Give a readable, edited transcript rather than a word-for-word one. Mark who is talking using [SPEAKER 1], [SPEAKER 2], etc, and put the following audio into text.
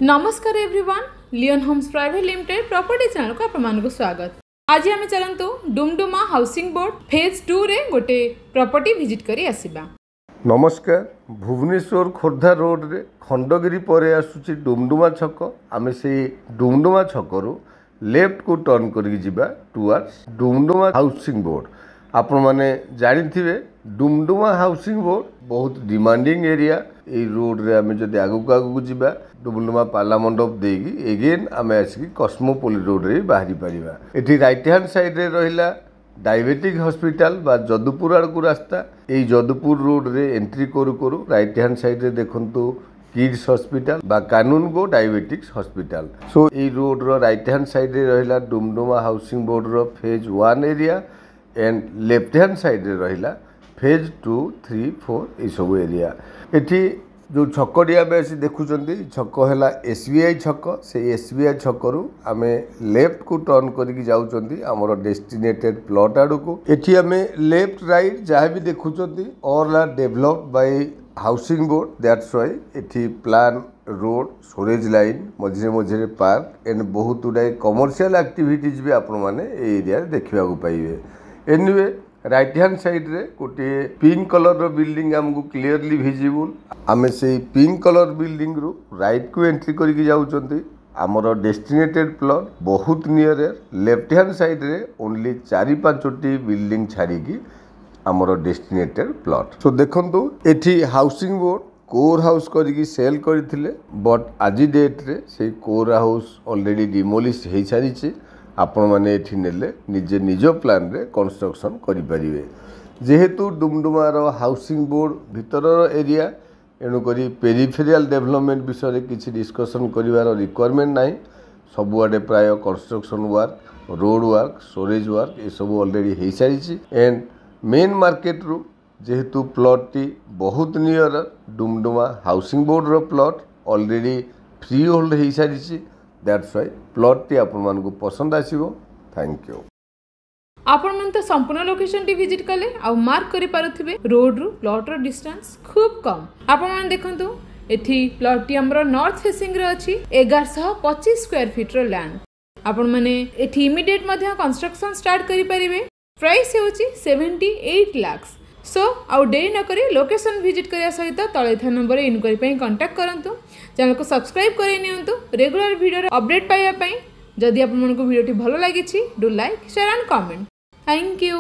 [SPEAKER 1] नमस्कार everyone, Leon Homes private limited property channel को आपको स्वागत। आज आम चलतु डुमडुमा हाउसिंग बोर्ड फेज 2 रे गोटे प्रॉपर्टी विजिट करी आसीबा।
[SPEAKER 2] नमस्कार। भुवनेश्वर खोर्धा रोड रे खंडगिरी पर आसुची डुमडुमा छक। आमे से डुमडुमा छकरू लेफ्ट को टर्न करी जिबा टुवर्ड्स डुमडुमा हाउसिंग बोर्ड। आपण माने जानिथिबे डुमडुमा हाउसिंग बोर्ड बहुत डिमांडिंग एरिया। ए रोड रे आमे जदि आगु जिबा डुमडुमा पाला मंडप देगी एगेन आमे आसिकी कस्मोपोली रोड रे बाहरी परिबा। एठी राइट हैंड साइड रे रहिला डायबिटिक हॉस्पिटल बा जदुपुर आड़कू रास्ता। ये जदुपुर रोड रे एंट्री करू करू राइट हैंड साइड रे देखंतु किड्स हॉस्पिटल बा कानून गो डायबिटिक्स हॉस्पिटल। सो ये रोड रो राइट हैंड साइड रे रहिला डुमडुमा हाउसिंग बोर्ड रो phase 1 area and left hand side रे रहिला फेज 2, 3, 4 ये सब एरिया। एठी जो छकटी आम आसी देखुं छक है एसबीआई छक। से एसबीआई छकरू आम लेफ्ट को टर्न करके जाऊँच आमर डेस्टिनेटेड प्लॉट आड़ को। एठी आम लेफ्ट राइट जहाँ भी देखुं all are developed by housing board. That's why एठी प्लान रोड स्टोरेज लाइन मझे मझे पार्क एंड बहुत गुड़ाए कमर्शियल एक्टिविटीज भी आपण मैंने एरिया देखा पाइबे। एनीवे राइट हैंड साइड रे गोटे पिंक कलर रो बिल्डिंग हमको क्लियरली विजिबल। आमे से पिंक कलर बिल्डिंग रू राइट को एंट्री करके जाउचंती आमर डेस्टिनेटेड प्लॉट बहुत नियर। लेफ्ट हैंड साइड रे ओनली 4-5टी बिल्डिंग छाड़ी की आमर डेस्टिनेटेड प्लॉट। सो देखंतु एठी हाउसिंग बोर्ड कोर हाउस करके सेल करथिले बट आज डेट रे से कोर हाउस ऑलरेडी डिमोलिश हो सारी। आपण मैंने एठी नेले निजे निज प्लान रे कंस्ट्रक्शन करि परिबे। जेहेतु डुमडुमार हाउसिंग बोर्ड भीतर एरिया एणुकरी पेरिफेरियल डेवलपमेंट विषय किसी डिस्कसन करिवार रिक्वायरमेंट नाही। सबुआडे प्राय construction work, road work, storage work ये सब ऑलरेडी हो सारी। एंड मेन मार्केट रू जेहेतु प्लॉट टी बहुत नियर डुमडुमा हाउसिंग बोर्ड रो प्लॉट ऑलरेडी फ्री होल्ड हो सारी। दैट्स व्हाई प्लॉट टी आपण मानकु पसंद आसीबो। Thank you.
[SPEAKER 1] आपण मन तो संपूर्ण लोकेशन टी विजिट कले आ मार्क करि पारुथिबे रोड रू प्लॉट रो डिस्टेंस खूब कम। आपण मन देखंतु एठी प्लॉट टी हमरो नॉर्थ फेसिंग रे अछि 1125 स्क्वायर फीट रो लैंड। आपण माने एठी इमीडिएट मध्ये कंस्ट्रक्शन स्टार्ट करि परिबे। प्राइस हेउची 78 लाख। सो आउ डेरी न करी लोकेशन विजिट करिया सहित तळे था नंबर इनक्वायरी पई कांटेक्ट करंतु। चैनल को सब्सक्राइब करै नियंतु रेगुलर वीडियो अपडेट पाइबा पई। जदि आपन मन को वीडियो टी भलो लागिछि do like share and comment. Thank you.